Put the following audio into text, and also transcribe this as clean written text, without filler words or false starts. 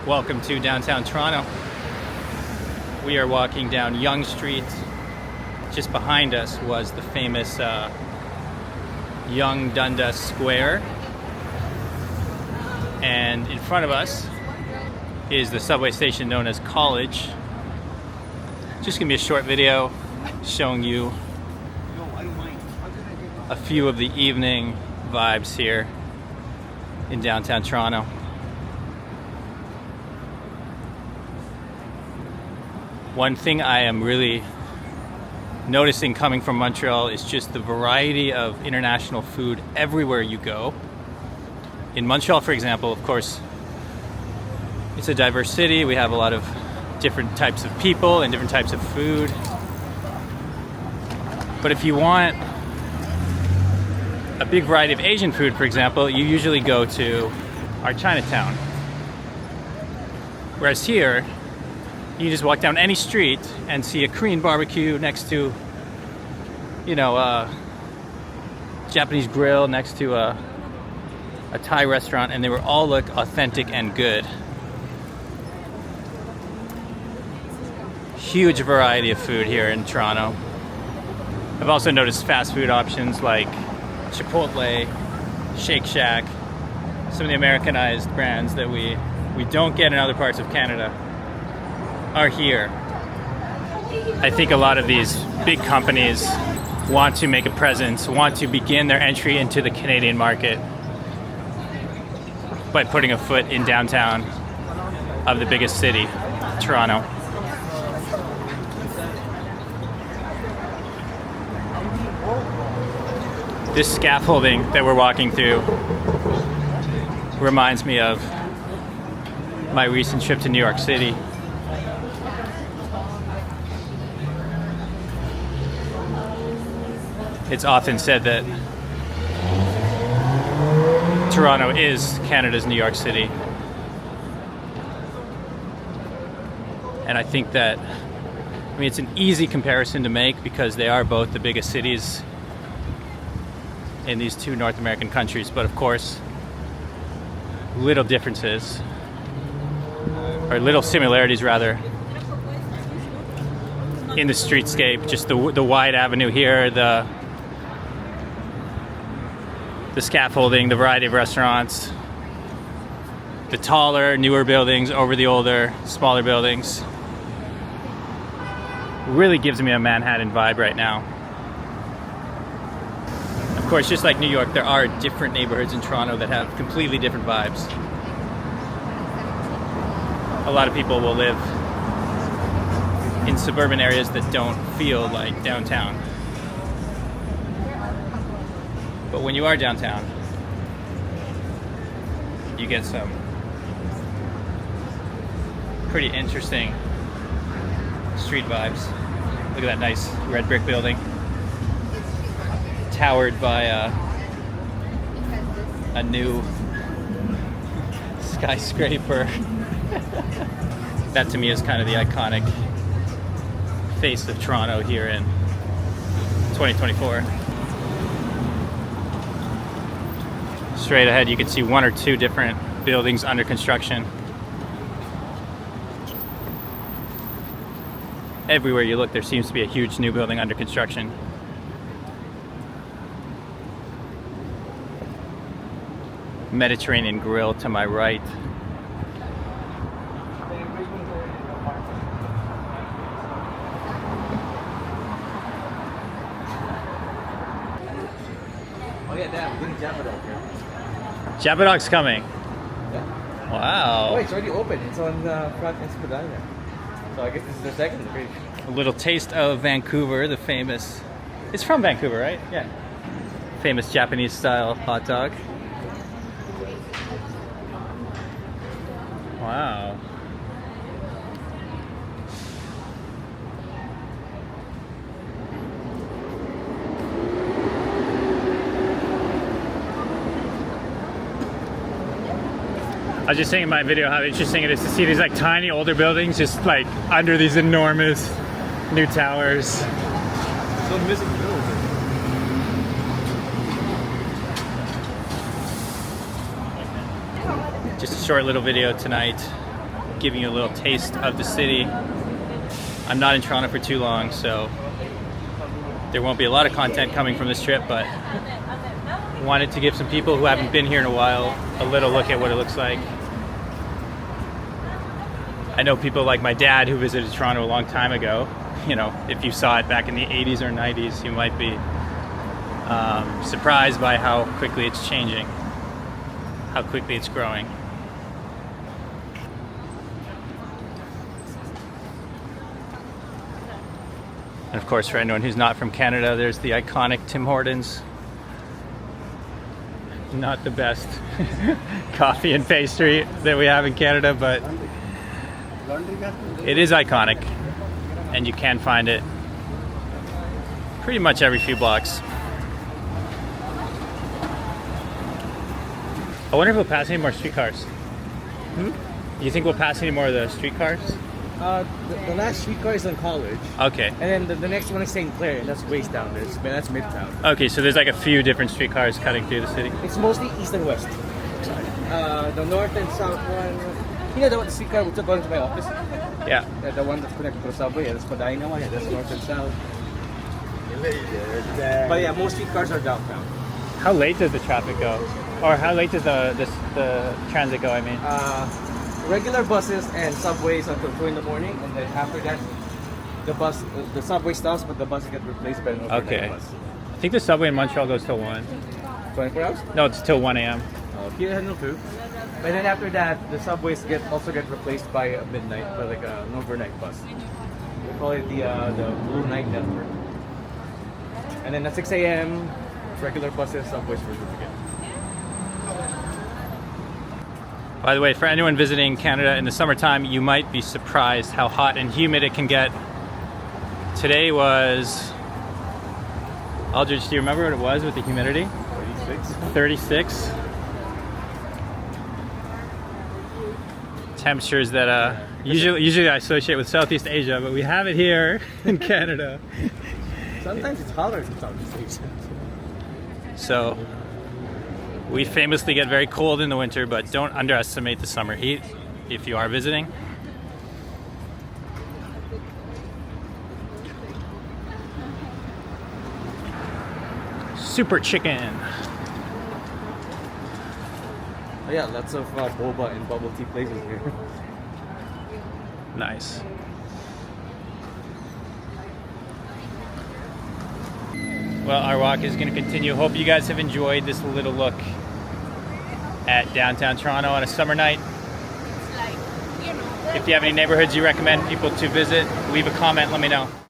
Welcome to downtown Toronto. We are walking down Yonge Street. Just behind us was the famous Yonge Dundas Square. And in front of us is the subway station known as College. Just gonna be a short video showing you a few of the evening vibes here in downtown Toronto. One thing I am really noticing coming from Montreal is just the variety of international food everywhere you go. In Montreal, for example, of course, it's a diverse city. We have a lot of different types of people and different types of food. But if you want a big variety of Asian food, for example, you usually go to our Chinatown. Whereas here, you just walk down any street and see a Korean barbecue next to, Japanese grill next to a Thai restaurant, and they will all look authentic and good. Huge variety of food here in Toronto. I've also noticed fast food options like Chipotle, Shake Shack, some of the Americanized brands that we don't get in other parts of Canada are here. I think a lot of these big companies want to make a presence, want to begin their entry into the Canadian market by putting a foot in downtown of the biggest city, Toronto. This scaffolding that we're walking through reminds me of my recent trip to New York City. It's often said that Toronto is Canada's New York City. And I think that, it's an easy comparison to make because they are both the biggest cities in these two North American countries. But of course, little differences, or little similarities rather, in the streetscape. Just the wide avenue here, the scaffolding, the variety of restaurants, the taller, newer buildings over the older, smaller buildings. Really gives me a Manhattan vibe right now. Of course, just like New York, there are different neighborhoods in Toronto that have completely different vibes. A lot of people will live in suburban areas that don't feel like downtown. But when you are downtown, you get some pretty interesting street vibes. Look at that nice red brick building, towered by a new skyscraper. That to me is kind of the iconic face of Toronto here in 2024. Straight ahead you can see one or two different buildings under construction. Everywhere you look, there seems to be a huge new building under construction. Mediterranean Grill to my right. Oh yeah, damn, we're getting Jabba here. Jabba Dog's coming. Yeah. Wow. Oh, it's already open. It's on Front and Spadina. So I guess this is their second page. A little taste of Vancouver, the famous... It's from Vancouver, right? Yeah. Famous Japanese style hot dog. Wow. I was just saying in my video how interesting it is to see these like tiny older buildings just like under these enormous new towers. So missing the middle. Just a short little video tonight giving you a little taste of the city. I'm not in Toronto for too long, so there won't be a lot of content coming from this trip, but wanted to give some people who haven't been here in a while a little look at what it looks like. I know people like my dad who visited Toronto a long time ago. You know, if you saw it back in the 80s or 90s, you might be surprised by how quickly it's changing, how quickly it's growing. And of course, for anyone who's not from Canada, there's the iconic Tim Hortons. Not the best coffee and pastry that we have in Canada, but it is iconic, and you can find it pretty much every few blocks. I wonder if we'll pass any more streetcars. Do you think we'll pass any more of the streetcars? The last streetcar is on College. Okay. And then the next one is St. Clair, and that's ways down there. That's Midtown. Okay, so there's like a few different streetcars cutting through the city. It's mostly east and west. The north and south one. You know the streetcar we took on to my office? Yeah. The one that's connected to the subway. That's Spadina one. Yeah, that's north and south. But yeah, most streetcars are downtown. How late does the traffic go? Or how late does the transit go, I mean? Regular buses and subways until 2 in the morning, and then after that, the subway stops, but the buses get replaced by an overnight bus. I think the subway in Montreal goes till 1. 24 hours? No, it's till 1 a.m. Here, no too. But then after that, the subways also get replaced by midnight, by like an overnight bus. We call it the Blue Night Network. And then at 6 a.m., regular buses, subways resume again. By the way, for anyone visiting Canada in the summertime, you might be surprised how hot and humid it can get. Today was... Aldridge, do you remember what it was with the humidity? 36. Temperatures that usually I associate with Southeast Asia, but we have it here in Canada. Sometimes it's hotter in Southeast Asia. So we famously get very cold in the winter, but don't underestimate the summer heat if you are visiting. Super chicken. Oh yeah, lots of boba and bubble tea places here. Nice. Well, our walk is going to continue. Hope you guys have enjoyed this little look at downtown Toronto on a summer night. If you have any neighborhoods you recommend people to visit, leave a comment, let me know.